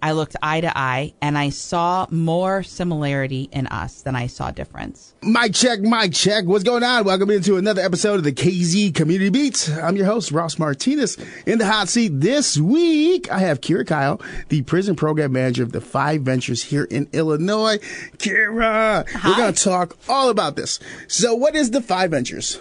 I looked eye to eye, and I saw more similarity in us than I saw difference. Mic check, mic check. What's going on? Welcome into another episode of the KZ Community Beats. I'm your host, Ross Martinez. In the hot seat this week, I have Kira Kyle, the prison program manager of Defy Ventures here in Illinois. Kira, we're going to talk all about this. So what is Defy Ventures?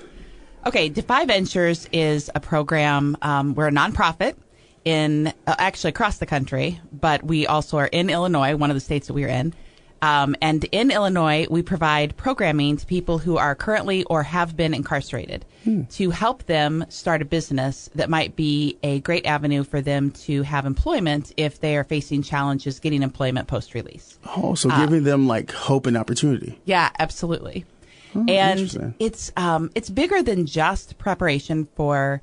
Okay, Defy Ventures is a program. We're a nonprofit in actually across the country, but we also are in Illinois, one of the states that we're in. And in Illinois, we provide programming to people who are currently or have been incarcerated to help them start a business that might be a great avenue for them to have employment if they are facing challenges getting employment post-release. Oh, so giving them like hope and opportunity. Yeah, absolutely. Oh, and it's bigger than just preparation for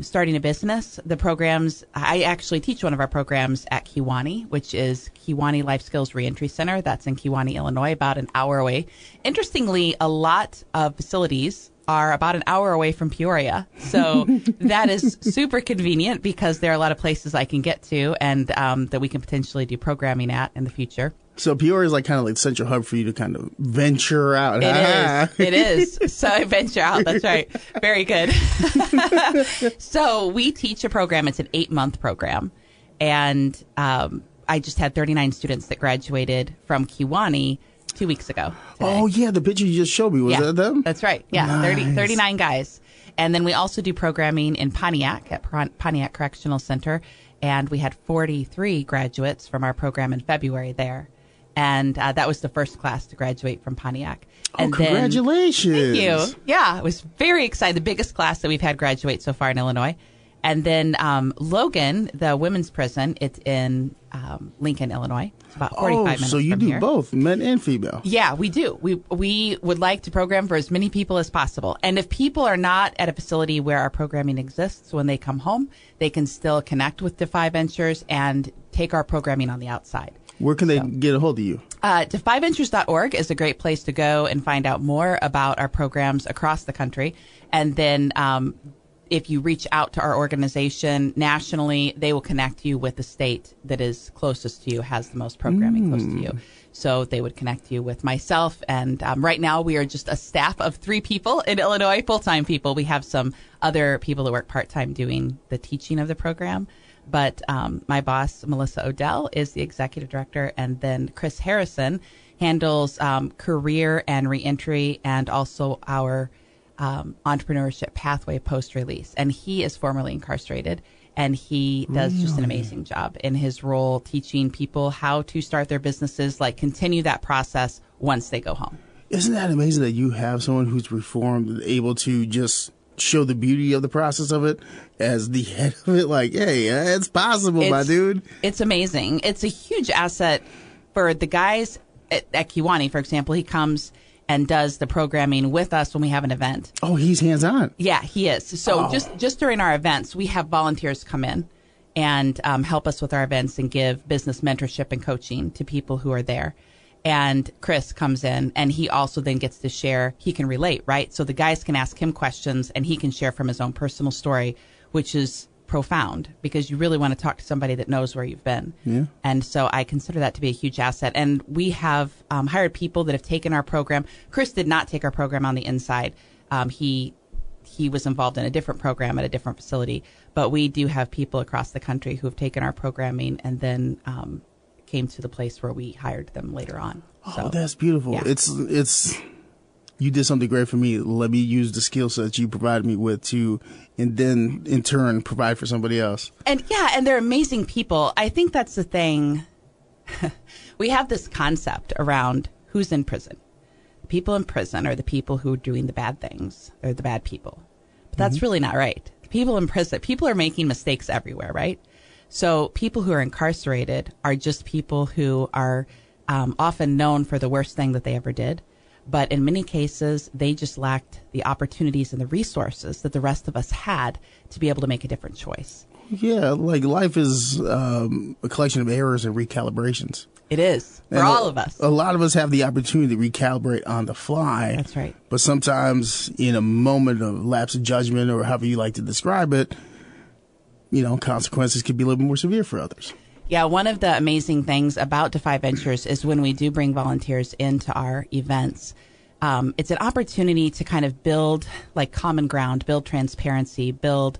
starting a business. The programs, I actually teach one of our programs at Kewanee, which is Kewanee Life Skills Reentry Center. That's in Kewanee, Illinois, about an hour away. Interestingly, a lot of facilities are about an hour away from Peoria. So that is super convenient because there are a lot of places I can get to and that we can potentially do programming at in the future. So Peoria is like kind of like the central hub for you to kind of venture out. It is. So I venture out. That's right. Very good. So we teach a program. It's an 8-month program. And I just had 39 students that graduated from Kewanee 2 weeks ago today. Oh, yeah. The picture you just showed me. Was that them? That's right. Yeah. Nice. 39 guys. And then we also do programming in Pontiac at Pontiac Correctional Center. And we had 43 graduates from our program in February there. And that was the first class to graduate from Pontiac. And congratulations. Thank you. Yeah, I was very excited. The biggest class that we've had graduate so far in Illinois. And then Logan, the women's prison, it's in Lincoln, Illinois. It's about 45 minutes from here. So you do both, men and female. Yeah, we do. We would like to program for as many people as possible. And if people are not at a facility where our programming exists, when they come home, they can still connect with Defy Ventures and take our programming on the outside. Where can they get a hold of you? DefyVentures.org is a great place to go and find out more about our programs across the country. And then if you reach out to our organization nationally, they will connect you with the state that is closest to you, has the most programming close to you. So they would connect you with myself. And right now we are just a staff of 3 people in Illinois, full-time people. We have some other people that work part-time doing the teaching of the program. But my boss, Melissa Odell, is the executive director. And then Chris Harrison handles career and reentry and also our entrepreneurship pathway post-release. And he is formerly incarcerated. And he does just an amazing job in his role teaching people how to start their businesses, like continue that process once they go home. Isn't that amazing that you have someone who's reformed, able to just show the beauty of the process of it as the head of it? Like, hey, it's possible, my dude. It's amazing. It's a huge asset for the guys at Kewanee, for example. He comes and does the programming with us when we have an event. Oh, he's hands-on. Yeah, he is. So just during our events, we have volunteers come in and help us with our events and give business mentorship and coaching to people who are there. And Chris comes in and he also then gets to share. He can relate, right? So the guys can ask him questions and he can share from his own personal story, which is profound because you really want to talk to somebody that knows where you've been. Yeah. And so I consider that to be a huge asset. And we have hired people that have taken our program. Chris did not take our program on the inside. He was involved in a different program at a different facility. But we do have people across the country who have taken our programming and then came to the place where we hired them later on. So, that's beautiful. Yeah. It's you did something great for me. Let me use the skill sets you provided me with to, and then in turn provide for somebody else. And and they're amazing people. I think that's the thing. We have this concept around who's in prison. The people in prison are the people who are doing the bad things. They're the bad people. But that's really not right. The people in prison, people are making mistakes everywhere, right? So people who are incarcerated are just people who are often known for the worst thing that they ever did. But in many cases, they just lacked the opportunities and the resources that the rest of us had to be able to make a different choice. Yeah, like life is a collection of errors and recalibrations. It is, for all of us. A lot of us have the opportunity to recalibrate on the fly. That's right. But sometimes in a moment of lapse of judgment, or however you like to describe it, you know, consequences could be a little bit more severe for others. Yeah, one of the amazing things about Defy Ventures is when we do bring volunteers into our events, it's an opportunity to kind of build like common ground, build transparency, build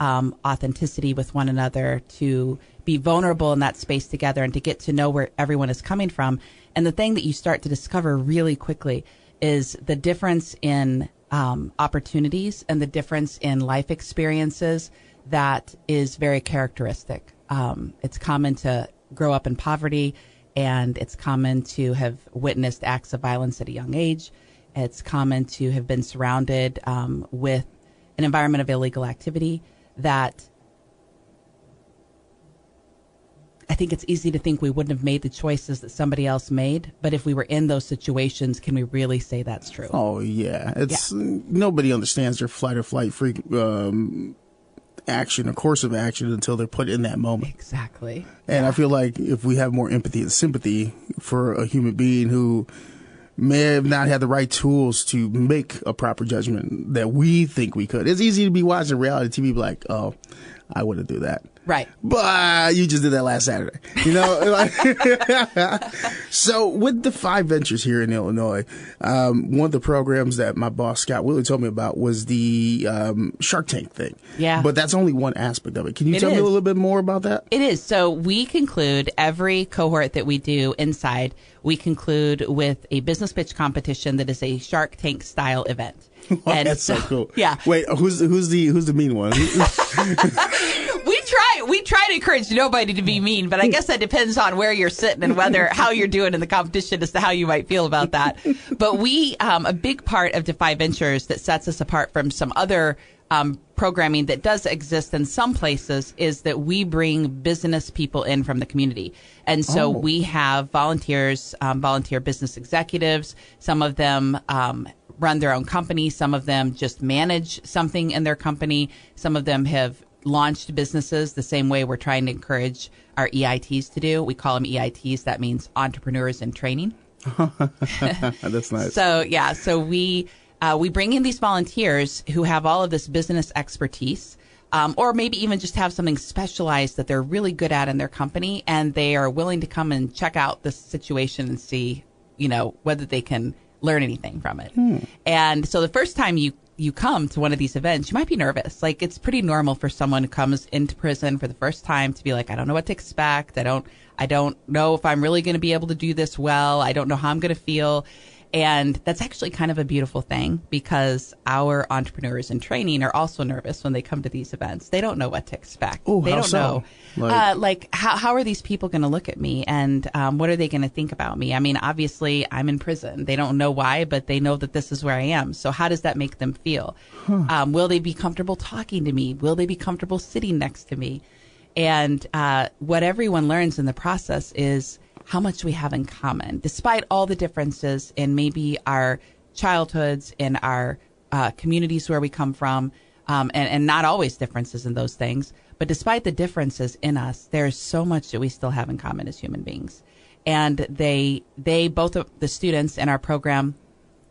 authenticity with one another, to be vulnerable in that space together and to get to know where everyone is coming from. And the thing that you start to discover really quickly is the difference in opportunities and the difference in life experiences that is very characteristic. It's common to grow up in poverty, and it's common to have witnessed acts of violence at a young age. It's common to have been surrounded with an environment of illegal activity that I think it's easy to think we wouldn't have made the choices that somebody else made. But if we were in those situations, can we really say that's true? Oh, yeah. Nobody understands their flight or flight freak action, a course of action, until they're put in that moment. Exactly. And I feel like if we have more empathy and sympathy for a human being who may have not had the right tools to make a proper judgment that we think we could. It's easy to be watching reality TV like, oh, I wouldn't do that. Right. But you just did that last Saturday. You know? So with Defy Ventures here in Illinois, one of the programs that my boss, Scott Willie, told me about was the Shark Tank thing. Yeah. But that's only one aspect of it. Can you tell me a little bit more about that? It is. So we conclude every cohort that we do inside, we conclude with a business pitch competition that is a Shark Tank style event. Oh, and that's so cool. Yeah. Wait, who's the mean one? We try to encourage nobody to be mean, but I guess that depends on where you're sitting and how you're doing in the competition as to how you might feel about that. But a big part of Defy Ventures that sets us apart from some other programming that does exist in some places is that we bring business people in from the community. And so we have volunteers, volunteer business executives. Some of them run their own company. Some of them just manage something in their company. Some of them have launched businesses the same way we're trying to encourage our EITs to do. We call them EITs. That means entrepreneurs in training. That's nice. So we bring in these volunteers who have all of this business expertise, or maybe even just have something specialized that they're really good at in their company, and they are willing to come and check out the situation and see, whether they can learn anything from it. And so the first time you come to one of these events, you might be nervous. Like, it's pretty normal for someone who comes into prison for the first time to be like, I don't know what to expect. I don't know if I'm really going to be able to do this well. I don't know how I'm going to feel. And that's actually kind of a beautiful thing, because our entrepreneurs in training are also nervous when they come to these events. They don't know what to expect. Oh, they how don't so? know. How are these people going to look at me, and what are they going to think about me? I mean, obviously, I'm in prison. They don't know why, but they know that this is where I am. So how does that make them feel? Will they be comfortable talking to me? Will they be comfortable sitting next to me? And what everyone learns in the process is how much we have in common, despite all the differences in maybe our childhoods, in our communities where we come from, and not always differences in those things. But despite the differences in us, there's so much that we still have in common as human beings. And they both of the students in our program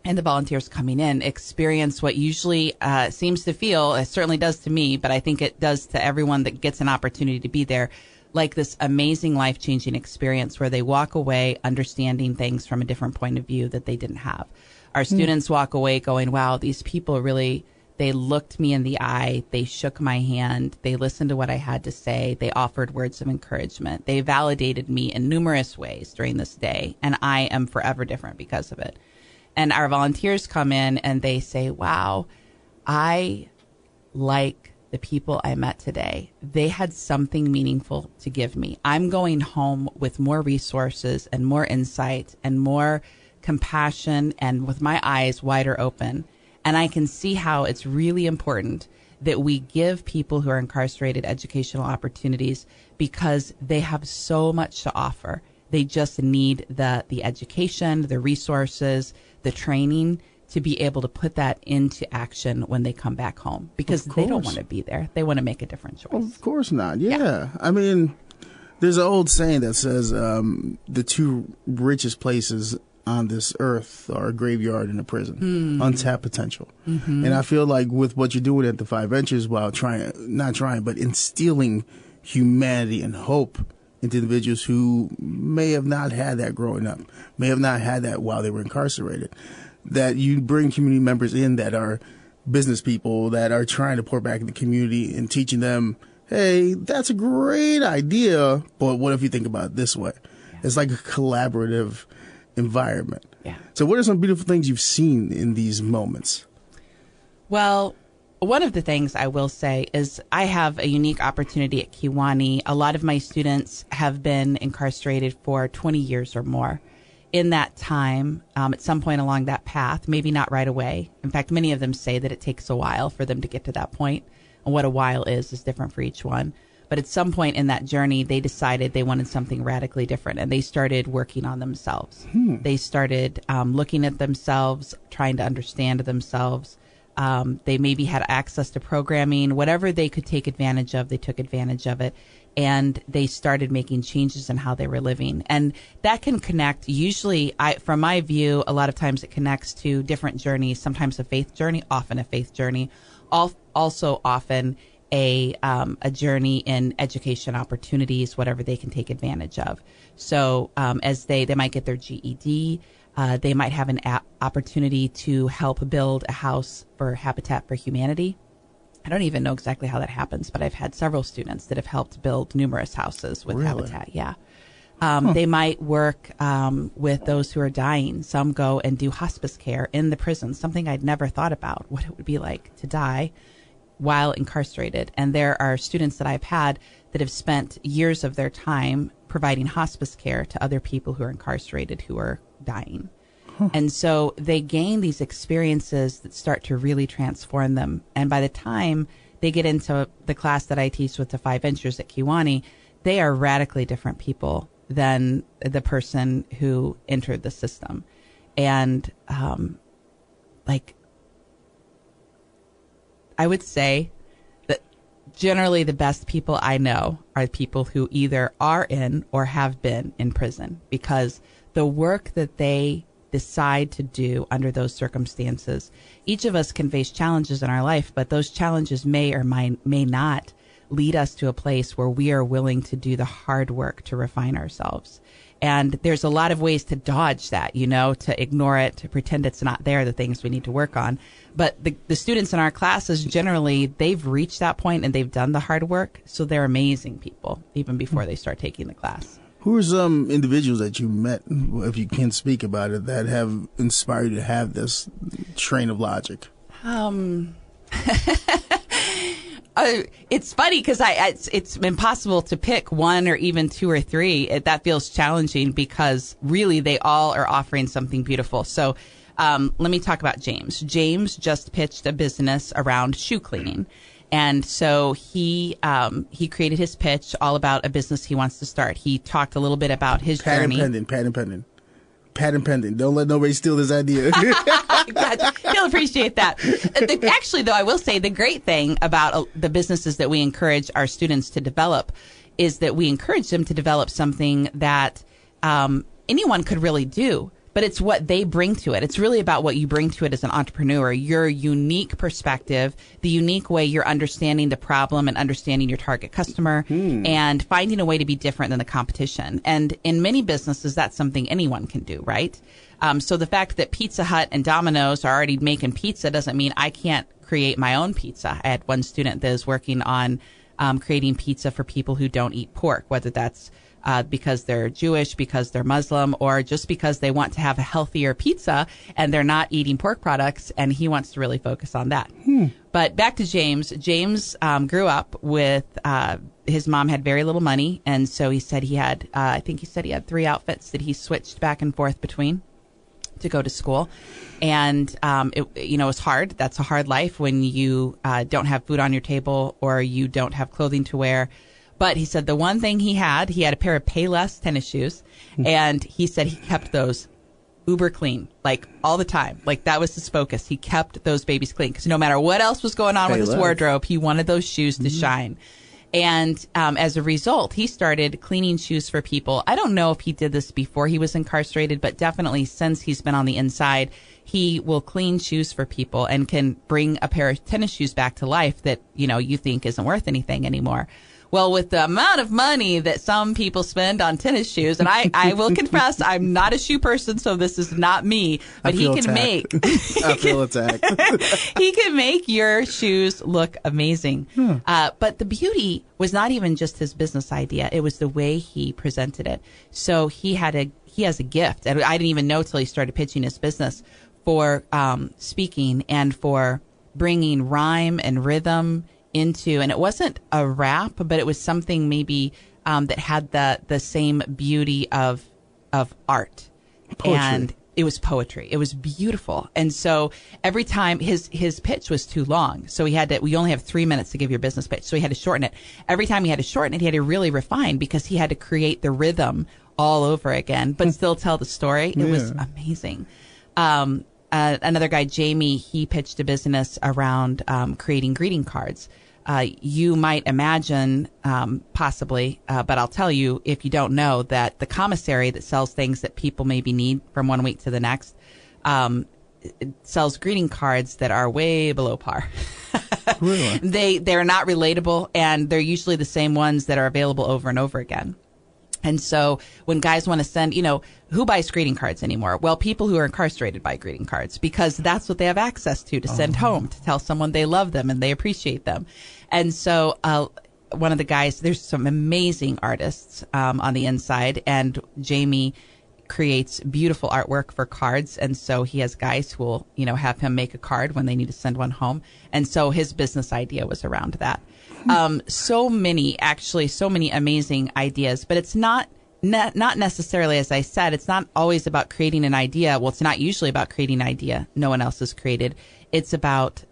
and the volunteers coming in experience what usually seems to feel, it certainly does to me, but I think it does to everyone that gets an opportunity to be there, like this amazing life-changing experience where they walk away understanding things from a different point of view that they didn't have. Our students walk away going, wow, these people really, they looked me in the eye, they shook my hand, they listened to what I had to say, they offered words of encouragement, they validated me in numerous ways during this day, and I am forever different because of it. And our volunteers come in and they say, wow, I like the people I met today. They had something meaningful to give me. I'm going home with more resources and more insight and more compassion and with my eyes wider open. And I can see how it's really important that we give people who are incarcerated educational opportunities, because they have so much to offer. They just need the education, the resources, the training to be able to put that into action when they come back home, because they don't want to be there. They want to make a different choice. Well, of course not. Yeah. I mean, there's an old saying that says the two richest places on this earth are a graveyard and a prison. Untapped potential. And I feel like with what you're doing at Defy Ventures, while instilling humanity and hope into individuals who may have not had that growing up, may have not had that while they were incarcerated. That you bring community members in that are business people that are trying to pour back in the community and teaching them, hey, that's a great idea, but what if you think about it this way? Yeah. It's like a collaborative environment. Yeah. So what are some beautiful things you've seen in these moments? Well, one of the things I will say is I have a unique opportunity at Kiwani. A lot of my students have been incarcerated for 20 years or more. In that time, at some point along that path, maybe not right away. In fact, many of them say that it takes a while for them to get to that point. And what a while is different for each one. But at some point in that journey, they decided they wanted something radically different, and they started working on themselves. They started looking at themselves, trying to understand themselves. They maybe had access to programming, whatever they could take advantage of, they took advantage of it. And they started making changes in how they were living. And that can connect, usually, from my view, a lot of times it connects to different journeys, sometimes a faith journey, often a faith journey, also often a journey in education opportunities, whatever they can take advantage of. So as they might get their GED, they might have an opportunity to help build a house for Habitat for Humanity. I don't even know exactly how that happens, but I've had several students that have helped build numerous houses with Habitat. Yeah. They might work with those who are dying. Some go and do hospice care in the prison, something I'd never thought about, what it would be like to die while incarcerated. And there are students that I've had that have spent years of their time providing hospice care to other people who are incarcerated who are dying. And so they gain these experiences that start to really transform them. And by the time they get into the class that I teach with the 5 Ventures at Kiwani, they are radically different people than the person who entered the system. And I would say that generally the best people I know are people who either are in or have been in prison, because the work that they decide to do under those circumstances, each of us can face challenges in our life, but those challenges may or may not lead us to a place where we are willing to do the hard work to refine ourselves. And there's a lot of ways to dodge that, to ignore it, to pretend it's not there, the things we need to work on. But the students in our classes, generally, they've reached that point and they've done the hard work. So they're amazing people, even before they start taking the class. Who are some individuals that you met, if you can speak about it, that have inspired you to have this train of logic? It's funny because it's impossible to pick one or even 2 or 3. That feels challenging because really they all are offering something beautiful. So let me talk about James. James just pitched a business around shoe cleaning. And so he created his pitch all about a business he wants to start. He talked a little bit about his journey. Patent pending. Don't let nobody steal this idea. He'll appreciate that. Actually, though, I will say the great thing about the businesses that we encourage our students to develop is that we encourage them to develop something that anyone could really do. But it's what they bring to it. It's really about what you bring to it as an entrepreneur, your unique perspective, the unique way you're understanding the problem and understanding your target customer and finding a way to be different than the competition. And in many businesses, that's something anyone can do, right? So the fact that Pizza Hut and Domino's are already making pizza doesn't mean I can't create my own pizza. I had one student that is working on creating pizza for people who don't eat pork, whether that's because they're Jewish, because they're Muslim, or just because they want to have a healthier pizza and they're not eating pork products, and he wants to really focus on that. But back to James. James grew up with his mom had very little money, and so he said he had, I think he said he had 3 outfits that he switched back and forth between to go to school. And it's hard. That's a hard life when you don't have food on your table or you don't have clothing to wear. But he said the one thing he had a pair of Payless tennis shoes, and he said he kept those uber clean, like all the time. Like that was his focus. He kept those babies clean because no matter what else was going on with his wardrobe, he wanted those shoes to shine. And as a result, he started cleaning shoes for people. I don't know if he did this before he was incarcerated, but definitely since he's been on the inside, he will clean shoes for people and can bring a pair of tennis shoes back to life that, you think isn't worth anything anymore. Well, with the amount of money that some people spend on tennis shoes, and I will confess, I'm not a shoe person, so this is not me, but he can make. I feel attacked. He can make your shoes look amazing. But the beauty was not even just his business idea; it was the way he presented it. So he has a gift, and I didn't even know till he started pitching his business for speaking and for bringing rhyme and rhythm into, and it wasn't a rap, but it was something maybe that had the same beauty of art. Poetry. And it was poetry. It was beautiful. And so every time his pitch was too long, so we only have 3 minutes to give your business pitch, so he had to shorten it. Every time he had to shorten it, he had to really refine, because he had to create the rhythm all over again, but still tell the story. It was amazing. Another guy, Jamie, he pitched a business around creating greeting cards. You might imagine, possibly, but I'll tell you, if you don't know, that the commissary that sells things that people maybe need from one week to the next sells greeting cards that are way below par. Really? They're not relatable, and they're usually the same ones that are available over and over again. And so when guys want to send, who buys greeting cards anymore? Well, people who are incarcerated buy greeting cards, because that's what they have access to send home, to tell someone they love them and they appreciate them. And so one of the guys, there's some amazing artists on the inside, and Jamie creates beautiful artwork for cards. And so he has guys who will, have him make a card when they need to send one home. And so his business idea was around that. So many amazing ideas, but it's not necessarily, as I said, it's not always about creating an idea. Well, it's not usually about creating an idea no one else has created. It's about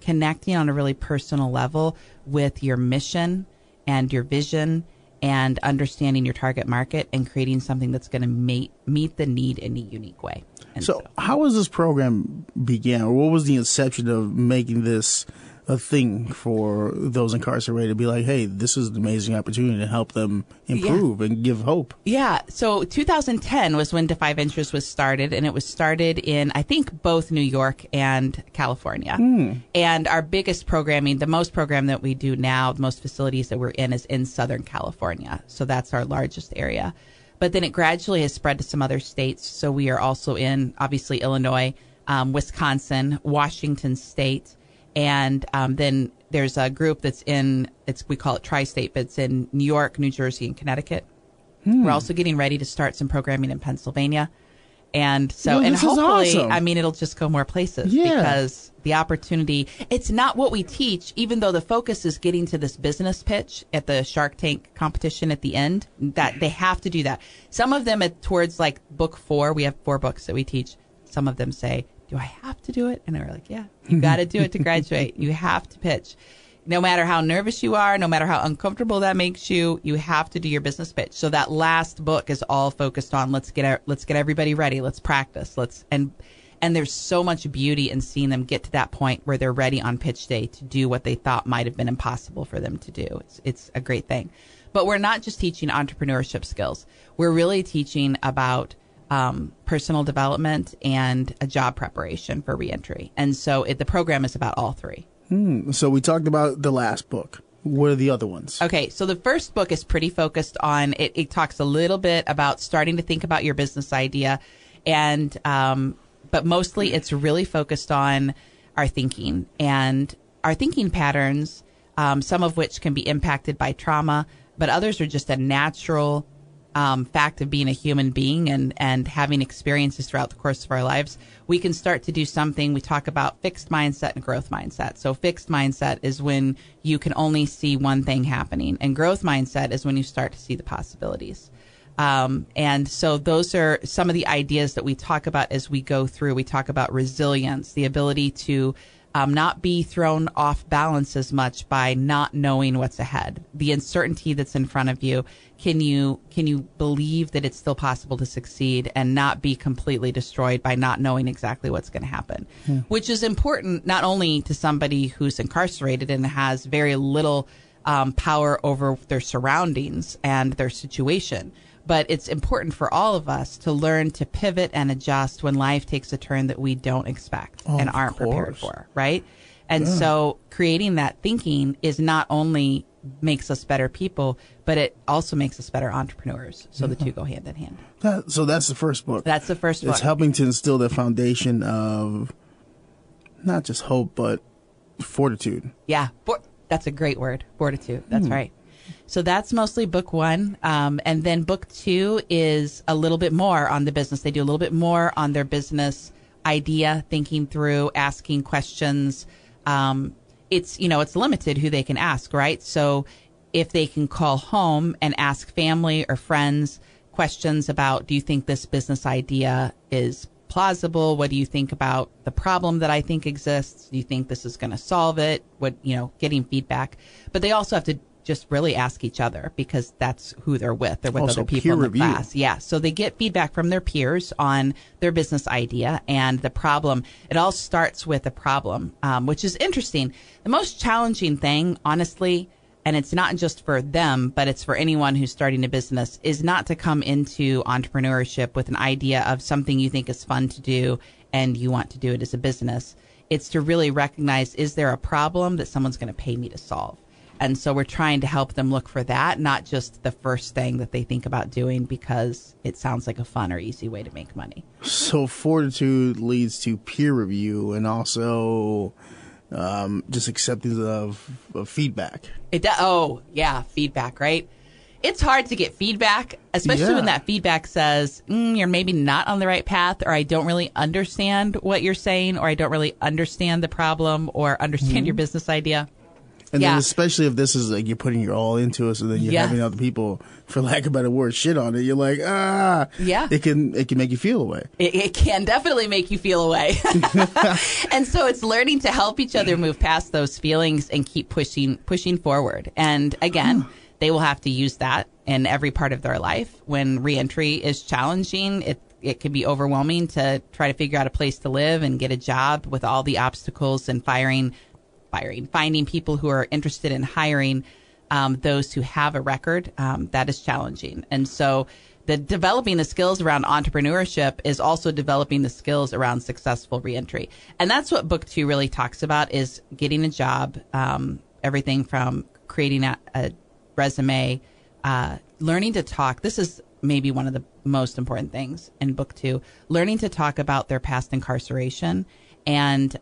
connecting on a really personal level with your mission and your vision, and understanding your target market and creating something that's going to meet the need in a unique way. And so how was this program began, or what was the inception of making this a thing for those incarcerated to be like, hey, this is an amazing opportunity to help them improve and give hope? Yeah. So 2010 was when Defy Ventures was started, and it was started in, I think, both New York and California. And our biggest programming, the most program that we do now, the most facilities that we're in, is in Southern California. So that's our largest area. But then it gradually has spread to some other states. So we are also in, obviously, Illinois, Wisconsin, Washington State. And then there's a group that's we call it Tri-State, but it's in New York, New Jersey, and Connecticut. We're also getting ready to start some programming in Pennsylvania. And so, and hopefully, awesome. It'll just go more places, because the opportunity, it's not what we teach, even though the focus is getting to this business pitch at the Shark Tank competition at the end, that they have to do that. Some of them towards like book 4, we have 4 books that we teach. Some of them say, do I have to do it? And we're like, yeah, you got to do it to graduate. You have to pitch. No matter how nervous you are, no matter how uncomfortable that makes you, you have to do your business pitch. So that last book is all focused on let's get everybody ready. Let's practice. And there's so much beauty in seeing them get to that point where they're ready on pitch day to do what they thought might have been impossible for them to do. It's a great thing. But we're not just teaching entrepreneurship skills. We're really teaching about personal development and a job preparation for reentry. And so the program is about all 3. So we talked about the last book. What are the other ones? Okay, so the first book is pretty focused on, it talks a little bit about starting to think about your business idea, and but mostly it's really focused on our thinking and our thinking patterns, some of which can be impacted by trauma, but others are just a natural fact of being a human being and having experiences throughout the course of our lives. We can start to do something. We talk about fixed mindset and growth mindset. So fixed mindset is when you can only see one thing happening, and growth mindset is when you start to see the possibilities. And so those are some of the ideas that we talk about as we go through. We talk about resilience, the ability to not be thrown off balance as much by not knowing what's ahead, the uncertainty that's in front of you. Can you believe that it's still possible to succeed and not be completely destroyed by not knowing exactly what's going to happen, which is important not only to somebody who's incarcerated and has very little power over their surroundings and their situation, but it's important for all of us to learn to pivot and adjust when life takes a turn that we don't expect and aren't prepared for, right? And so creating that thinking is not only makes us better people, but it also makes us better entrepreneurs. So the two go hand in hand. So that's the first book. That's the first book. It's helping to instill the foundation of not just hope, but fortitude. Yeah. That's a great word. Fortitude. That's right. So that's mostly book one. And then book two is a little bit more on the business. They do a little bit more on their business idea, thinking through, asking questions. It's limited who they can ask, right? So if they can call home and ask family or friends questions about, do you think this business idea is plausible? What do you think about the problem that I think exists? Do you think this is going to solve it? Getting feedback. But they also have to just really ask each other, because that's who they're with. They're with also other people in the review. class. Yeah. So they get feedback from their peers on their business idea and the problem. It all starts with a problem, which is interesting. The most challenging thing, honestly, and it's not just for them, but it's for anyone who's starting a business, is not to come into entrepreneurship with an idea of something you think is fun to do and you want to do it as a business. It's to really recognize, is there a problem that someone's going to pay me to solve? And so we're trying to help them look for that, not just the first thing that they think about doing because it sounds like a fun or easy way to make money. So fortitude leads to peer review and also just acceptance of feedback. Feedback, right? It's hard to get feedback, especially when that feedback says, you're maybe not on the right path, or I don't really understand what you're saying, or I don't really understand the problem or understand your business idea. And then especially if this is like you're putting your all into it, so then you're having other people, for lack of a better word, shit on it. You're like, it can make you feel away. It can definitely make you feel away. And so it's learning to help each other move past those feelings and keep pushing forward. And again, they will have to use that in every part of their life. When reentry is challenging, it can be overwhelming to try to figure out a place to live and get a job with all the obstacles and finding people who are interested in hiring those who have a record. That is challenging. And so developing the skills around entrepreneurship is also developing the skills around successful reentry. And that's what book two really talks about, is getting a job, everything from creating a resume, learning to talk. This is maybe one of the most important things in book two, learning to talk about their past incarceration, and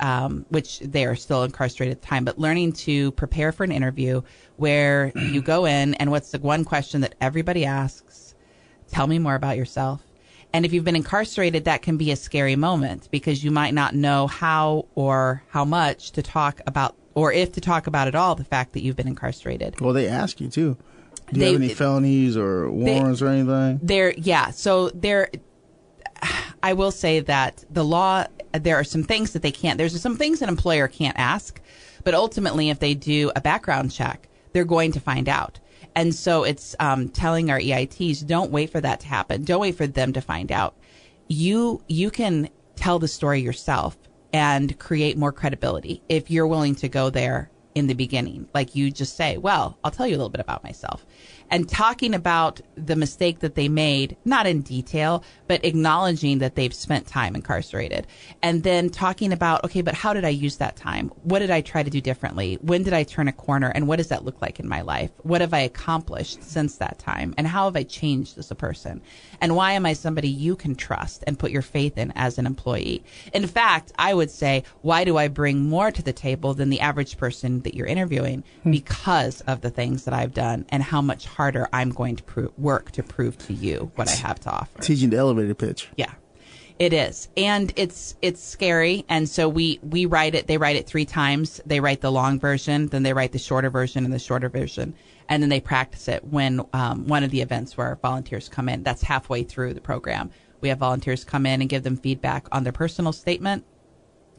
which they are still incarcerated at the time, but learning to prepare for an interview where you go in and what's the one question that everybody asks? Tell me more about yourself. And if you've been incarcerated, that can be a scary moment because you might not know how or how much to talk about, or if to talk about at all, the fact that you've been incarcerated. Well, they ask you too. Do you have any felonies or warrants or anything? I will say that the law, there are some things that they can't, there's some things an employer can't ask, but ultimately if they do a background check, they're going to find out. And so it's telling our EITs, don't wait for that to happen. Don't wait for them to find out. You can tell the story yourself and create more credibility if you're willing to go there in the beginning. Like you just say, well, I'll tell you a little bit about myself. And talking about the mistake that they made, not in detail, but acknowledging that they've spent time incarcerated. And then talking about, okay, but how did I use that time? What did I try to do differently? When did I turn a corner? And what does that look like in my life? What have I accomplished since that time? And how have I changed as a person? And why am I somebody you can trust and put your faith in as an employee? In fact, I would say, why do I bring more to the table than the average person that you're interviewing? Because of the things that I've done and how much harder I'm going to work to prove to you what I have to offer. Teaching the elevator pitch. Yeah, it is. And it's scary. And so we write it. They write it 3 times. They write the long version, then they write the shorter version and the shorter version. And then they practice it when one of the events where volunteers come in. That's halfway through the program. We have volunteers come in and give them feedback on their personal statement,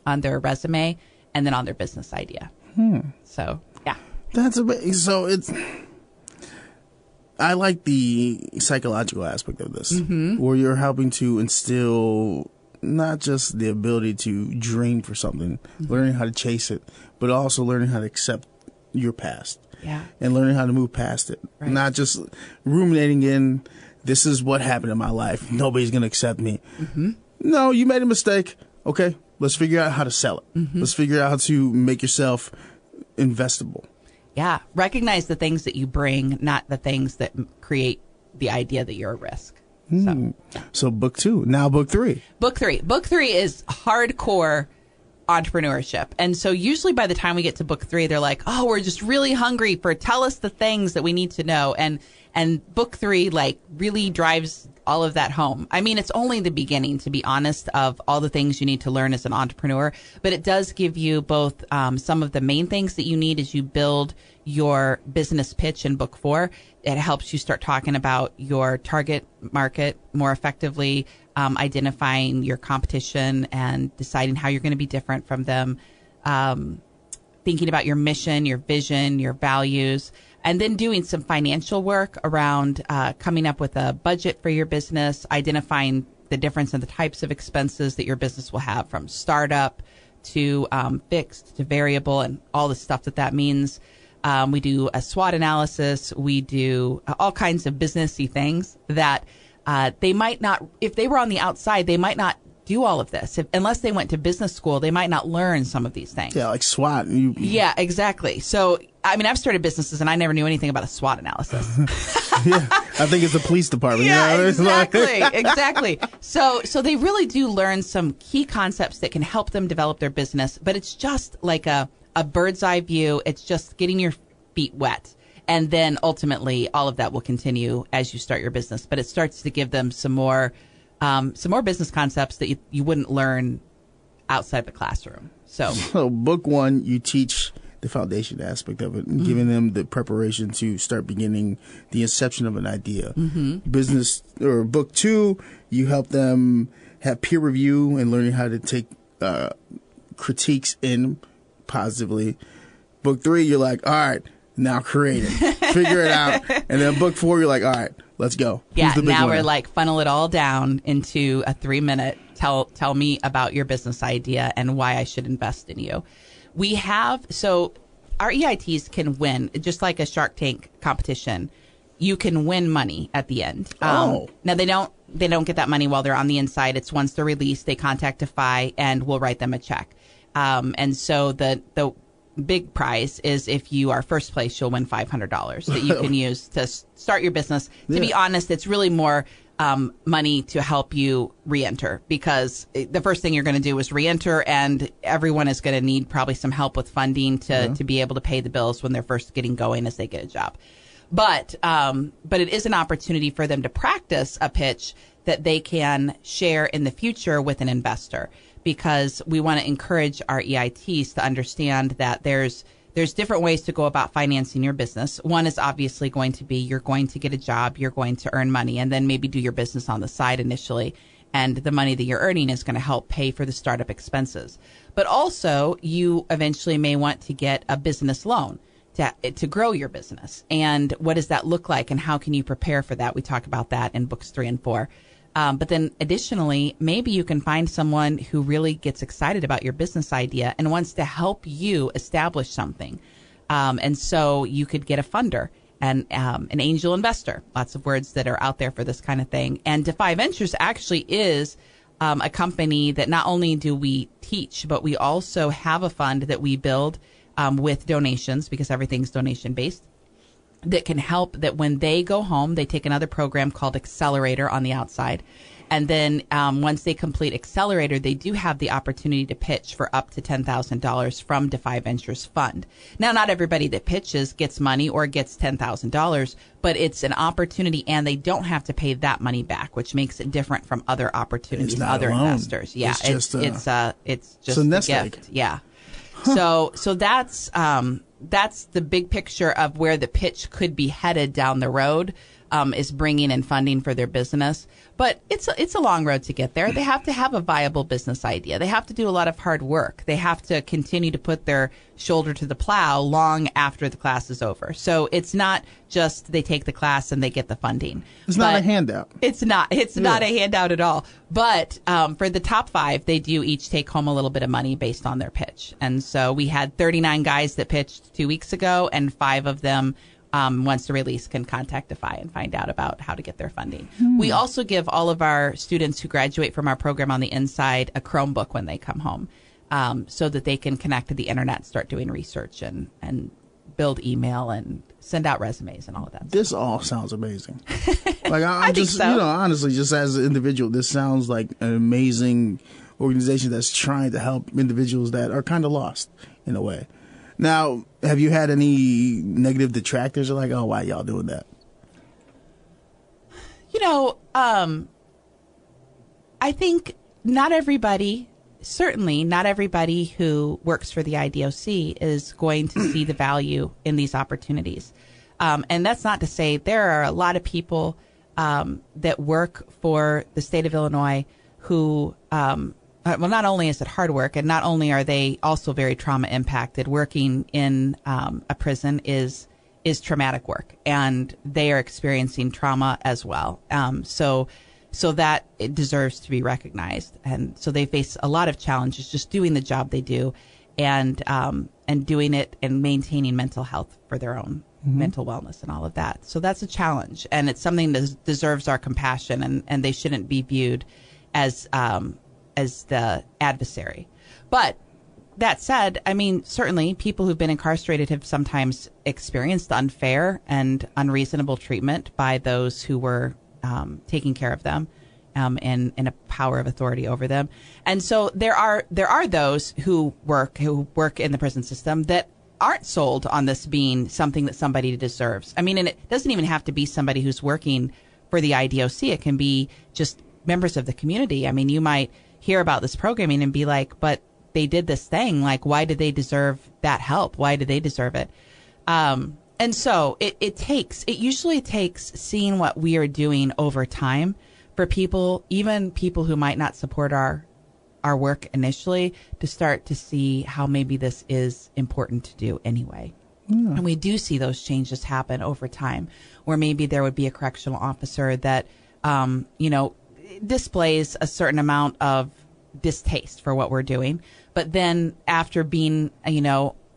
on their resume, and then on their business idea. So, yeah. That's amazing. So I like the psychological aspect of this, where you're helping to instill not just the ability to dream for something, learning how to chase it, but also learning how to accept your past. Yeah. And learning how to move past it. Right. Not just ruminating in, this is what happened in my life. Nobody's going to accept me. No, you made a mistake. Okay, let's figure out how to sell it. Let's figure out how to make yourself investable. Yeah. Recognize the things that you bring, not the things that create the idea that you're a risk. So book 2. Now book 3. Book 3. Book 3 is hardcore entrepreneurship. And so usually by the time we get to book 3, they're like, oh, we're just really hungry for tell us the things that we need to know. And book 3 like really drives all of that home. I mean, it's only the beginning, to be honest, of all the things you need to learn as an entrepreneur. But it does give you both some of the main things that you need as you build your business pitch in book 4. It helps you start talking about your target market more effectively, identifying your competition and deciding how you're going to be different from them, thinking about your mission, your vision, your values, and then doing some financial work around coming up with a budget for your business, identifying the difference in the types of expenses that your business will have, from startup to fixed to variable, and all the stuff that means. We do a SWOT analysis. We do all kinds of businessy things that they might not, if they were on the outside, they might not do all of this. Unless they went to business school, they might not learn some of these things. Yeah, like SWOT. Yeah, exactly. So, I mean, I've started businesses and I never knew anything about a SWOT analysis. Yeah, I think it's the police department. Yeah, you know? exactly. So they really do learn some key concepts that can help them develop their business, but it's just like a bird's eye view. It's just getting your feet wet. And then ultimately all of that will continue as you start your business. But it starts to give them some more business concepts that you wouldn't learn outside the classroom. So book 1, you teach the foundation aspect of it, and giving them the preparation to start beginning the inception of an idea. Business, or book 2, you help them have peer review and learning how to take critiques in positively. Book 3, you're like, all right, now create it, figure it out. And then book 4, you're like, all right, let's go. Yeah, now we're like funnel it all down into a 3-minute. Tell me about your business idea and why I should invest in you. So our EITs can win, just like a Shark Tank competition. You can win money at the end. Now they don't get that money while they're on the inside. It's once they're released, they contact Defy and we'll write them a check. And so the big prize is if you are first place, you'll win $500 that you can use to start your business. To be honest, it's really more money to help you re-enter, because the first thing you're going to do is re-enter, and everyone is going to need probably some help with funding to be able to pay the bills when they're first getting going as they get a job. But it is an opportunity for them to practice a pitch that they can share in the future with an investor, because we want to encourage our EITs to understand that there's different ways to go about financing your business. One is obviously going to be you're going to get a job, you're going to earn money, and then maybe do your business on the side initially. And the money that you're earning is going to help pay for the startup expenses. But also, you eventually may want to get a business loan to grow your business. And what does that look like, and how can you prepare for that? We talk about that in books 3 and 4. But then additionally, maybe you can find someone who really gets excited about your business idea and wants to help you establish something. And so you could get a funder and an angel investor, lots of words that are out there for this kind of thing. And Defy Ventures actually is a company that not only do we teach, but we also have a fund that we build with donations, because everything's donation based, that can help, that when they go home, they take another program called Accelerator on the outside. And then once they complete Accelerator, they do have the opportunity to pitch for up to $10,000 from Defy Ventures Fund. Now, not everybody that pitches gets money or gets $10,000, but it's an opportunity, and they don't have to pay that money back, which makes it different from other opportunities, other investors. Yeah, it's just a gift. Yeah. Huh. So that's the big picture of where the pitch could be headed down the road, is bringing in funding for their business. But it's a long road to get there. They have to have a viable business idea. They have to do a lot of hard work. They have to continue to put their shoulder to the plow long after the class is over. So it's not just they take the class and they get the funding. It's not a handout. It's not a handout at all. But for the top 5, they do each take home a little bit of money based on their pitch. And so we had 39 guys that pitched 2 weeks ago, and 5 of them, once the release, can contact Defy and find out about how to get their funding. We also give all of our students who graduate from our program on the inside a Chromebook when they come home, so that they can connect to the internet, start doing research and build email and send out resumes and all of that. This all sounds amazing. Like I think so. Honestly, just as an individual, this sounds like an amazing organization that's trying to help individuals that are kind of lost in a way. Now, have you had any negative detractors or like, oh, why y'all doing that? I think certainly not everybody who works for the IDOC is going to see the value in these opportunities. And that's not to say there are a lot of people that work for the state of Illinois who, not only is it hard work, and not only are they also very trauma impacted, working in a prison is traumatic work, and they are experiencing trauma as well. So that it deserves to be recognized. And so they face a lot of challenges just doing the job they do, and doing it and maintaining mental health for their own mental wellness and all of that. So that's a challenge, and it's something that deserves our compassion, and they shouldn't be viewed as the adversary. But that said, I mean, certainly people who've been incarcerated have sometimes experienced unfair and unreasonable treatment by those who were taking care of them, and a power of authority over them. And so there are those who work in the prison system that aren't sold on this being something that somebody deserves. I mean, and it doesn't even have to be somebody who's working for the IDOC. It can be just members of the community. I mean, you might hear about this programming and be like, but they did this thing. Like, why did they deserve that help? Why did they deserve it? And so it usually takes seeing what we are doing over time for people, even people who might not support our work initially, to start to see how maybe this is important to do anyway. Yeah. And we do see those changes happen over time, where maybe there would be a correctional officer that, displays a certain amount of distaste for what we're doing. But then after being,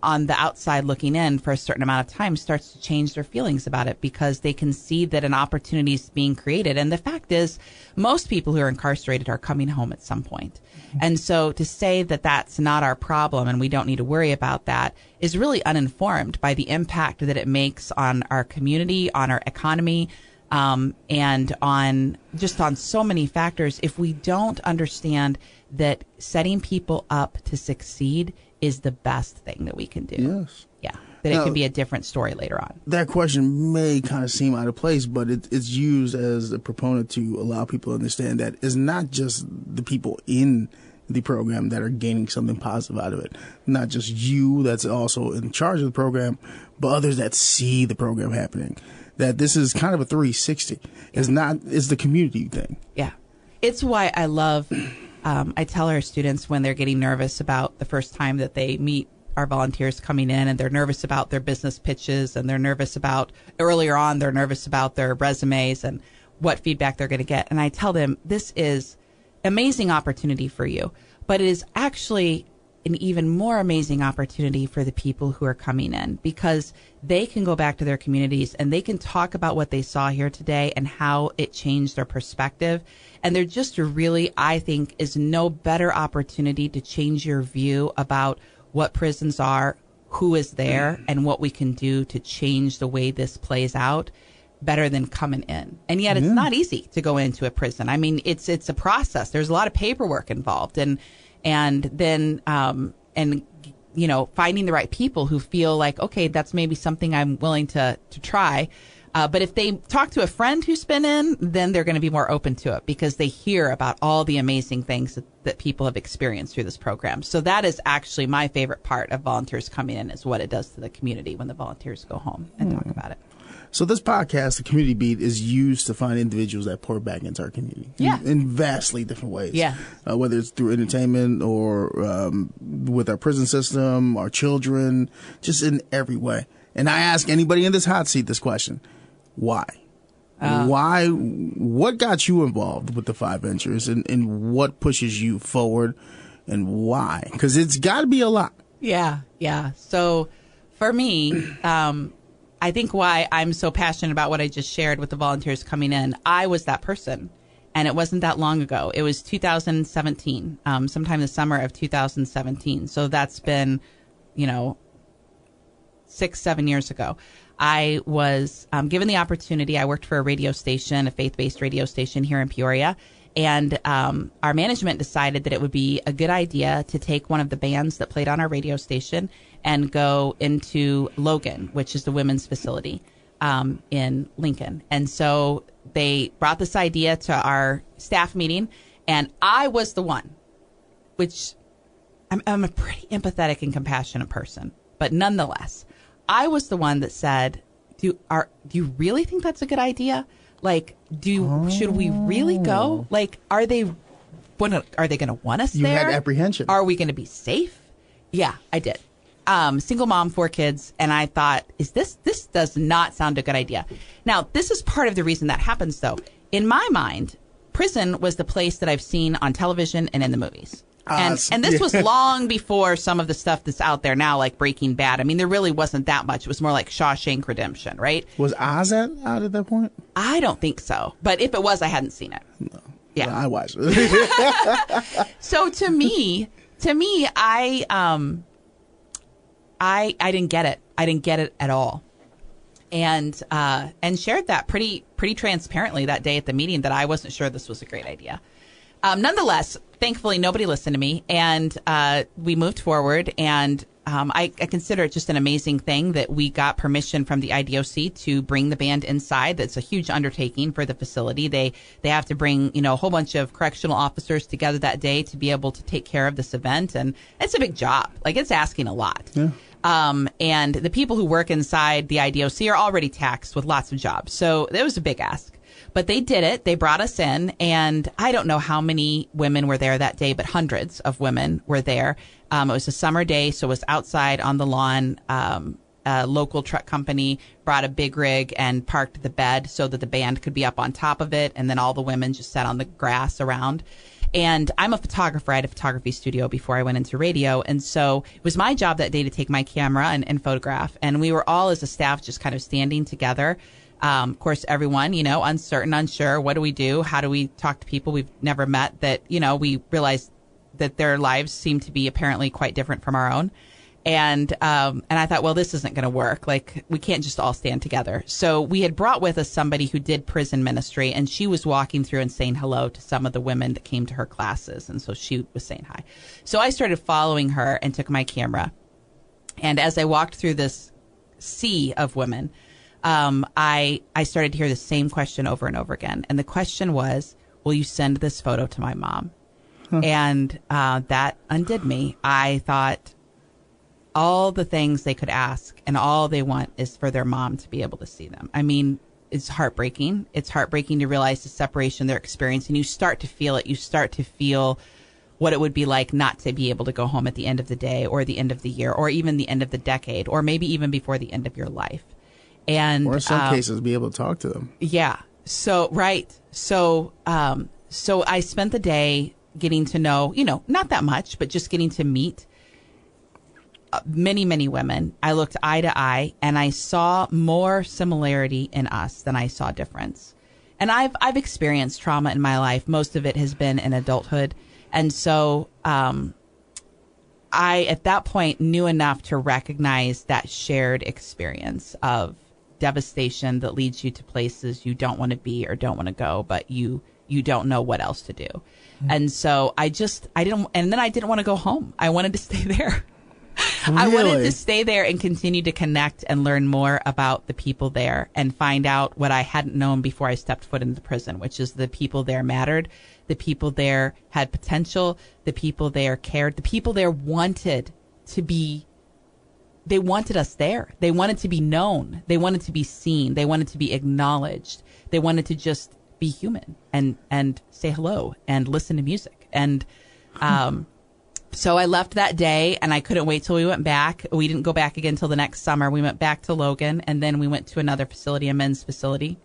on the outside looking in for a certain amount of time, starts to change their feelings about it because they can see that an opportunity is being created. And the fact is, most people who are incarcerated are coming home at some point. And so to say that that's not our problem and we don't need to worry about that is really uninformed by the impact that it makes on our community, on our economy, and on so many factors. If we don't understand that setting people up to succeed is the best thing that we can do. Yes. Yeah. That now, it can be a different story later on. That question may kind of seem out of place, but it's used as a proponent to allow people to understand that it's not just the people in the program that are gaining something positive out of it. Not just you that's also in charge of the program, but others that see the program happening. That this is kind of a 360. It's the community thing. Yeah. It's why I love, I tell our students when they're getting nervous about the first time that they meet our volunteers coming in, and they're nervous about their business pitches, and they're nervous about, earlier on, they're nervous about their resumes and what feedback they're going to get. And I tell them, this is amazing opportunity for you, but it is actually an even more amazing opportunity for the people who are coming in, because they can go back to their communities and they can talk about what they saw here today and how it changed their perspective. And there just really, I think, is no better opportunity to change your view about what prisons are, who is there, and what we can do to change the way this plays out better than coming in. And yet it's not easy to go into a prison. I mean, it's a process. There's a lot of paperwork involved, and then finding the right people who feel like, okay, that's maybe something I'm willing to try. But if they talk to a friend who's been in, then they're going to be more open to it because they hear about all the amazing things that people have experienced through this program. So that is actually my favorite part of volunteers coming in, is what it does to the community when the volunteers go home and talk about it. So this podcast, the Community Beat, is used to find individuals that pour back into our community in vastly different ways. Yeah. Whether it's through entertainment or with our prison system, our children, just in every way. And I ask anybody in this hot seat this question: why? Why? What got you involved with the Five Ventures, and what pushes you forward, and why? Because it's got to be a lot. Yeah. So for me, I think why I'm so passionate about what I just shared with the volunteers coming in, I was that person, and it wasn't that long ago. It was 2017, sometime the summer of 2017. So that's been, 6-7 years ago, I was given the opportunity. I worked for a radio station, a faith-based radio station here in Peoria. And our management decided that it would be a good idea to take one of the bands that played on our radio station and go into Logan, which is the women's facility in Lincoln. And so they brought this idea to our staff meeting, and I was the one, which I'm a pretty empathetic and compassionate person, but nonetheless, I was the one that said, do you really think that's a good idea? Like, should we really go? Like, are they going to want us there? You had apprehension. Are we going to be safe? Yeah, I did. Single mom, 4 kids. And I thought, this does not sound a good idea. Now, this is part of the reason that happens, though. In my mind, prison was the place that I've seen on television and in the movies. And this was long before some of the stuff that's out there now, like Breaking Bad. I mean, there really wasn't that much. It was more like Shawshank Redemption, right? Was Oz out at that point? I don't think so. But if it was, I hadn't seen it. No. Yeah. No, I watched it. So to me, I didn't get it. I didn't get it at all. And shared that pretty transparently that day at the meeting that I wasn't sure this was a great idea. Nonetheless, thankfully, nobody listened to me, and we moved forward. And I consider it just an amazing thing that we got permission from the IDOC to bring the band inside. That's a huge undertaking for the facility. They have to bring a whole bunch of correctional officers together that day to be able to take care of this event, and it's a big job. Like, it's asking a lot. Yeah. And the people who work inside the IDOC are already taxed with lots of jobs, so it was a big ask. But they did it. They brought us in, and I don't know how many women were there that day, but hundreds of women were there. It was a summer day, so it was outside on the lawn. A local truck company brought a big rig and parked the bed so that the band could be up on top of it, and then all the women just sat on the grass around. And I'm a photographer. I had a photography studio before I went into radio. And so it was my job that day to take my camera and photograph. And we were all, as a staff, just kind of standing together. Of course, everyone, uncertain, unsure. What do we do? How do we talk to people we've never met that, we realized that their lives seem to be apparently quite different from our own. And I thought, well, this isn't going to work. Like, we can't just all stand together. So we had brought with us somebody who did prison ministry, and she was walking through and saying hello to some of the women that came to her classes. And so she was saying hi. So I started following her and took my camera. And as I walked through this sea of women, I started to hear the same question over and over again. And the question was, will you send this photo to my mom? Huh. And that undid me. I thought, all the things they could ask and all they want is for their mom to be able to see them. I mean, it's heartbreaking. It's heartbreaking to realize the separation they're experiencing. You start to feel it. You start to feel what it would be like not to be able to go home at the end of the day or the end of the year or even the end of the decade or maybe even before the end of your life. And or in some cases, be able to talk to them. Yeah. So, right. So I spent the day getting to know, not that much, but just getting to meet many, many women. I looked eye to eye, and I saw more similarity in us than I saw difference. And I've experienced trauma in my life. Most of it has been in adulthood. And so I, at that point, knew enough to recognize that shared experience of devastation that leads you to places you don't want to be or don't want to go, but you don't know what else to do. Mm-hmm. And so I didn't want to go home. I wanted to stay there. Really? I wanted to stay there and continue to connect and learn more about the people there and find out what I hadn't known before I stepped foot into the prison, which is the people there mattered, the people there had potential, the people there cared, the people there wanted to be. They wanted us there. They wanted to be known. They wanted to be seen. They wanted to be acknowledged. They wanted to just be human and say hello and listen to music. And so I left that day, and I couldn't wait till we went back. We didn't go back again till the next summer. We went back to Logan, and then we went to another facility, a men's facility.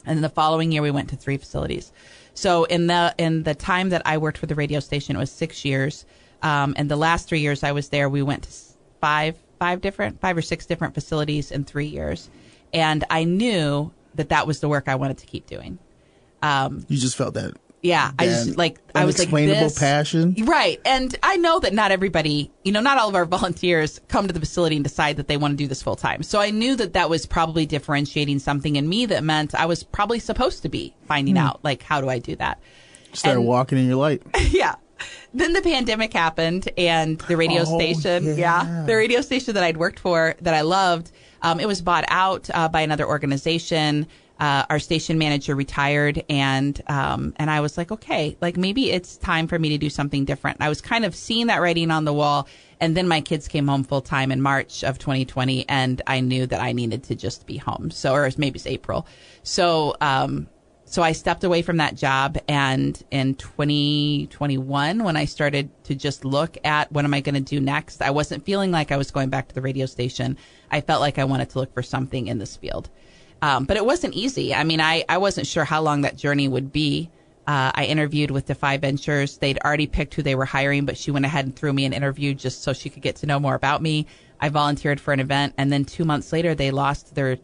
And then the following year, we went to 3 facilities. So in the time that I worked for the radio station, it was 6 years. And the last 3 years I was there, we went to 5 or 6 different facilities in 3 years. And I knew that was the work I wanted to keep doing. You just felt that Yeah, I was like unexplainable passion. Right. And I know that not everybody, not all of our volunteers come to the facility and decide that they want to do this full time. So I knew that was probably differentiating something in me that meant I was probably supposed to be finding out, like, how do I do that? Start walking in your light. Yeah. Then the pandemic happened and the radio station, the radio station that I'd worked for that I loved, it was bought out by another organization. Our station manager retired, and I was like, okay, like maybe it's time for me to do something different. I was kind of seeing that writing on the wall, and then my kids came home full time in March of 2020, and I knew that I needed to just be home. So, or maybe it's April. So I stepped away from that job, and in 2021, when I started to just look at what am I going to do next, I wasn't feeling like I was going back to the radio station. I felt like I wanted to look for something in this field. But it wasn't easy. I mean, I wasn't sure how long that journey would be. I interviewed with Defy Ventures. They'd already picked who they were hiring, but she went ahead and threw me an interview just so she could get to know more about me. I volunteered for an event, and then 2 months later, they lost their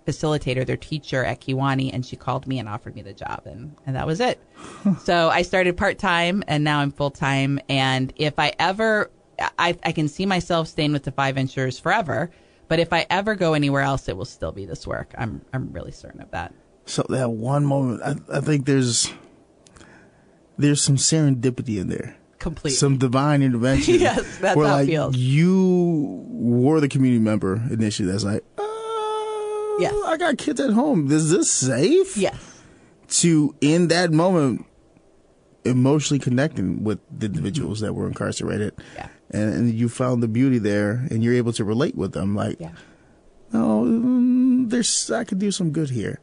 facilitator, their teacher at Kiwani, and she called me and offered me the job, and that was it. So I started part-time, and now I'm full-time, and if I ever, I can see myself staying with Defy Ventures forever. But if I ever go anywhere else, it will still be this work. I'm really certain of that. So that one moment, I think there's some serendipity in there. Completely. Some divine intervention. Yes, that's where, how like, it feels. You were the community member initially that's like, yes, I got kids at home. Is this safe? Yes. To, in that moment, emotionally connecting with the individuals that were incarcerated. Yeah. And you found the beauty there, and you're able to relate with them. Like, I could do some good here.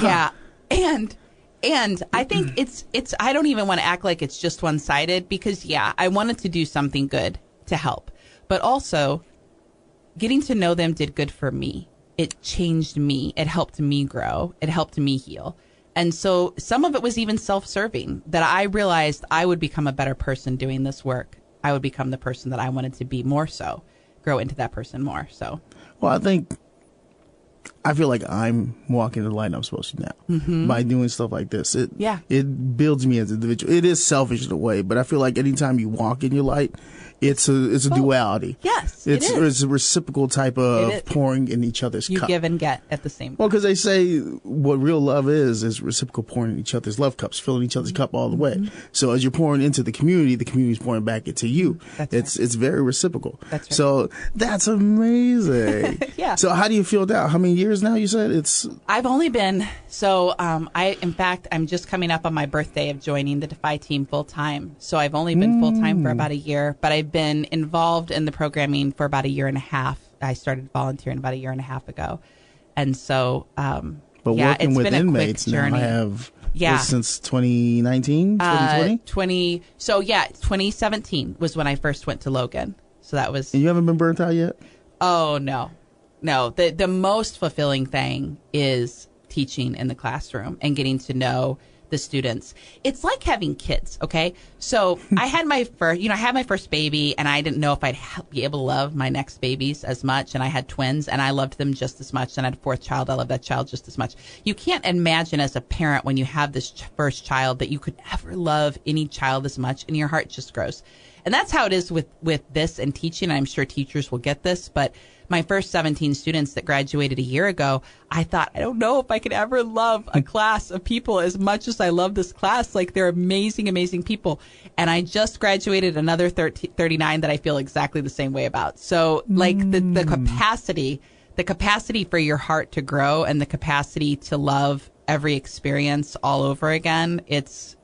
Yeah, and I think it's. I don't even want to act like it's just one-sided because I wanted to do something good to help, but also getting to know them did good for me. It changed me. It helped me grow. It helped me heal. And so some of it was even self-serving, that I realized I would become a better person doing this work. I would become the person that I wanted to be more so, grow into that person more. So, well, I feel like I'm walking the light I'm supposed to now by doing stuff like this. It builds me as an individual. It is selfish in a way, but I feel like anytime you walk in your light, it's a duality. Yes, it's a reciprocal type of pouring in each other's cup. You give and get at the same time. Well, because they say what real love is reciprocal pouring in each other's love cups, filling each other's cup all the way. So as you're pouring into the community's pouring back into you. It's very reciprocal. That's right. So that's amazing. Yeah. So how do you feel now? How many years now you said I've only been, I'm just coming up on my birthday of joining the Defy team full time. So I've only been full time for about a year, but I've been involved in the programming for about a year and a half. I started volunteering about a year and a half ago. And so, but working with inmates now, I have since 2019, 2020? 2017 was when I first went to Logan. So that was. And you haven't been burnt out yet? Oh, no. No, the most fulfilling thing is teaching in the classroom and getting to know the students. It's like having kids, okay? So I had my first baby, and I didn't know if I'd be able to love my next babies as much, and I had twins, and I loved them just as much, and I had a fourth child. I loved that child just as much. You can't imagine as a parent when you have this first child that you could ever love any child as much, and your heart just grows. And that's how it is with this and teaching. I'm sure teachers will get this, but my first 17 students that graduated a year ago, I thought, I don't know if I could ever love a class of people as much as I love this class. Like, they're amazing, amazing people. And I just graduated another 39 that I feel exactly the same way about. So, like, the capacity for your heart to grow and the capacity to love every experience all over again, it's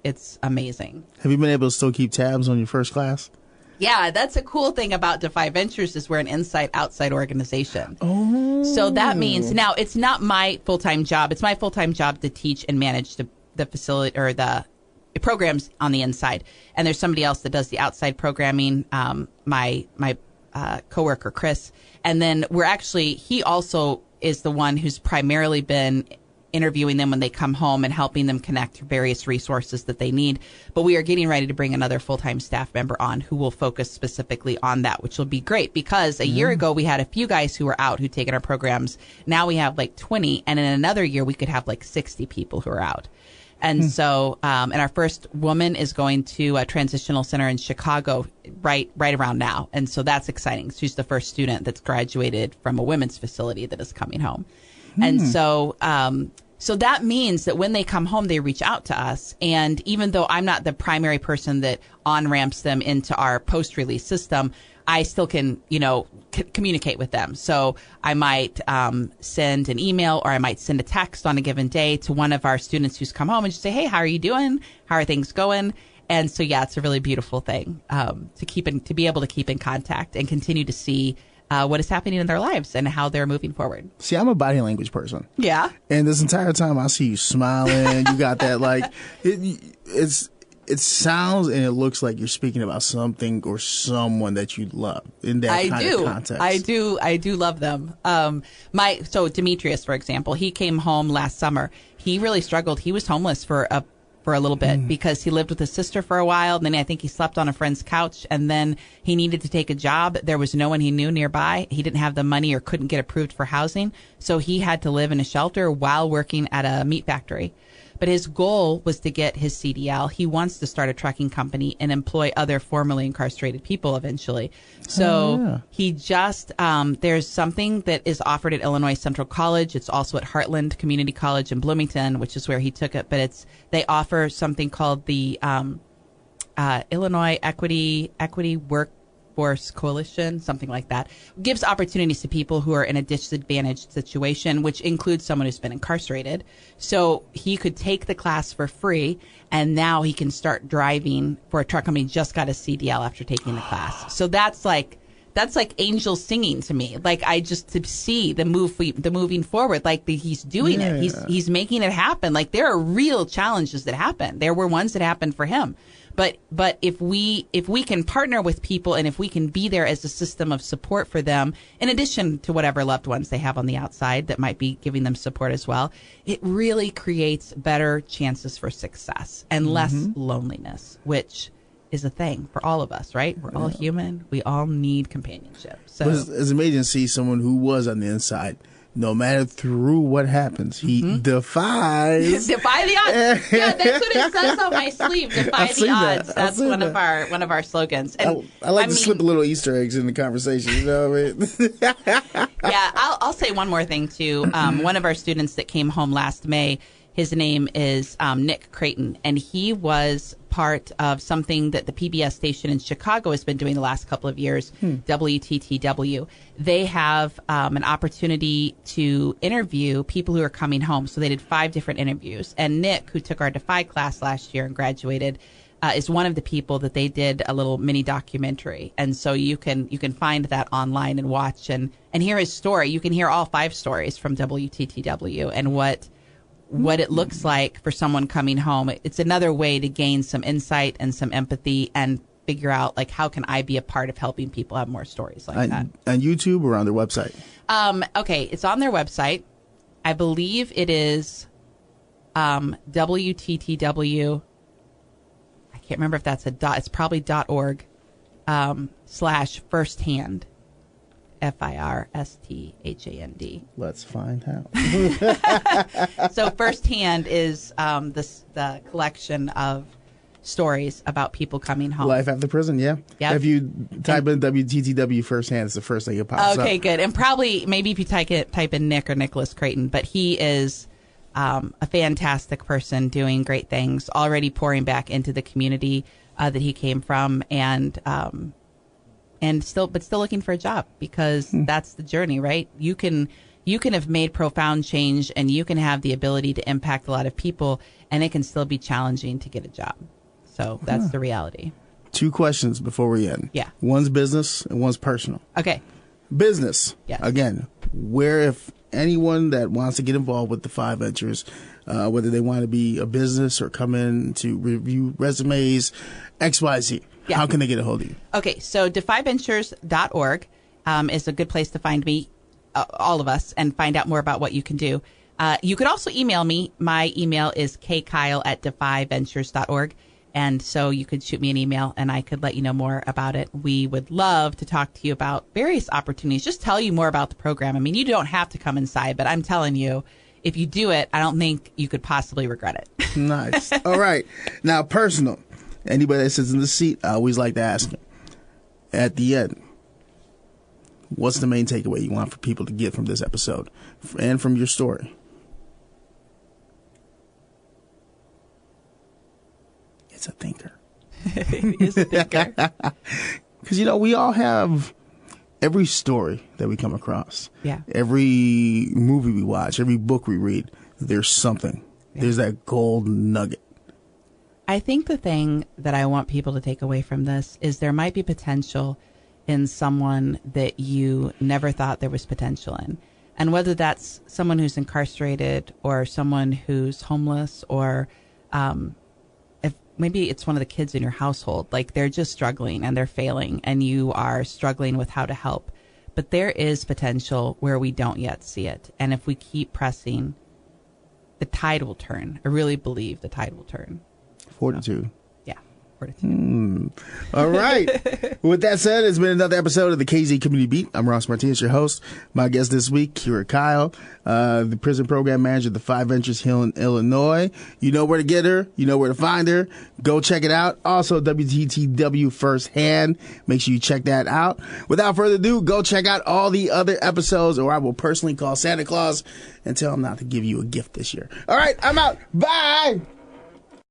amazing. Have you been able to still keep tabs on your first class? Yeah, that's a cool thing about Defy Ventures is we're an inside-outside organization. Oh. So that means now it's not my full-time job. It's my full-time job to teach and manage the facility or the programs on the inside. And there's somebody else that does the outside programming, my coworker, Chris. And then he also is the one who's primarily been interviewing them when they come home and helping them connect to various resources that they need. But we are getting ready to bring another full-time staff member on who will focus specifically on that, which will be great because a year ago we had a few guys who were out who'd taken our programs. Now we have like 20, and in another year we could have like 60 people who are out. And so, and our first woman is going to a transitional center in Chicago right around now. And so that's exciting. She's the first student that's graduated from a women's facility that is coming home. And so, so that means that when they come home, they reach out to us. And even though I'm not the primary person that on-ramps them into our post-release system, I still can, communicate with them. So I might send an email or I might send a text on a given day to one of our students who's come home and just say, hey, how are you doing? How are things going? And so, yeah, it's a really beautiful thing to be able to keep in contact and continue to see what is happening in their lives and how they're moving forward. See, I'm a body language person. Yeah. And this entire time I see you smiling. You got that, like, it sounds and it looks like you're speaking about something or someone that you love in that kind of context. I do love them. So Demetrius, for example, he came home last summer. He really struggled. He was homeless for a little bit because he lived with his sister for a while. And then I think he slept on a friend's couch, and then he needed to take a job. There was no one he knew nearby. He didn't have the money or couldn't get approved for housing. So he had to live in a shelter while working at a meat factory. But his goal was to get his CDL. He wants to start a trucking company and employ other formerly incarcerated people eventually. So he just, there's something that is offered at Illinois Central College. It's also at Heartland Community College in Bloomington, which is where he took it. But they offer something called the Illinois Equity Workforce Coalition, something like that. Gives opportunities to people who are in a disadvantaged situation, which includes someone who's been incarcerated. So he could take the class for free, and now he can start driving for a truck company. Just got a CDL after taking the class. So that's like angels singing to me. Like, I just to see the moving forward, like he's doing it. He's making it happen. Like, there are real challenges that happen. There were ones that happened for him. But if we can partner with people and if we can be there as a system of support for them, in addition to whatever loved ones they have on the outside that might be giving them support as well, it really creates better chances for success and less loneliness, which is a thing for all of us, right? We're all human. We all need companionship. So it's amazing to see someone who was on the inside. No matter through what happens, he defies. Defy the odds. Yeah, that's what it says on my sleeve. Defy the odds. That's one of our slogans. And I like to slip a little Easter eggs in the conversation. You know what I mean? Yeah, I'll say one more thing too. One of our students that came home last May, his name is Nick Creighton, and he was part of something that the PBS station in Chicago has been doing the last couple of years, WTTW. They have an opportunity to interview people who are coming home. So they did 5 different interviews. And Nick, who took our Defy class last year and graduated, is one of the people that they did a little mini documentary. And so you can find that online and watch and hear his story. You can hear all 5 stories from WTTW and what it looks like for someone coming home. It's another way to gain some insight and some empathy and figure out, like, how can I be a part of helping people have more stories like that. On YouTube or on their website? Okay, it's on their website. I believe it is WTTW. I can't remember if that's it's probably .org /firsthand. FIRSTHAND. Let's find out. So Firsthand is the collection of stories about people coming home. Life after prison, yeah. Yep. If you type in WTTW Firsthand, it's the first thing that pops up. Okay, good. And probably, maybe if you type in Nick or Nicholas Creighton, but he is a fantastic person doing great things, already pouring back into the community that he came from, and still looking for a job, because that's the journey, right? You can have made profound change and you can have the ability to impact a lot of people, and it can still be challenging to get a job. So that's the reality. 2 questions before we end. Yeah. One's business and one's personal. Okay. Business. Yes. Again, where if anyone that wants to get involved with Defy Ventures, whether they want to be a business or come in to review resumes, XYZ. Yeah. How can they get a hold of you? Okay, so defyventures.org is a good place to find me, all of us, and find out more about what you can do. You could also email me. My email is kkyle@defyventures.org. And so you could shoot me an email and I could let you know more about it. We would love to talk to you about various opportunities, just tell you more about the program. I mean, you don't have to come inside, but I'm telling you, if you do it, I don't think you could possibly regret it. Nice. All right. Now, personal. Anybody that sits in the seat, I always like to ask them at the end, what's the main takeaway you want for people to get from this episode and from your story? It's a thinker. It is a thinker. Because, we all have every story that we come across. Yeah. Every movie we watch, every book we read, there's something. Yeah. There's that gold nugget. I think the thing that I want people to take away from this is there might be potential in someone that you never thought there was potential in. And whether that's someone who's incarcerated or someone who's homeless, or if maybe it's one of the kids in your household, like they're just struggling and they're failing and you are struggling with how to help. But there is potential where we don't yet see it. And if we keep pressing, the tide will turn. I really believe the tide will turn. Fortitude. Yeah, fortitude. All right. With that said, it's been another episode of the KZ Community Beat. I'm Ross Martinez, your host. My guest this week, Kira Kyle, the prison program manager of the Defy Ventures here in Illinois. You know where to get her. You know where to find her. Go check it out. Also, WTTW Firsthand. Make sure you check that out. Without further ado, go check out all the other episodes, or I will personally call Santa Claus and tell him not to give you a gift this year. All right, I'm out. Bye.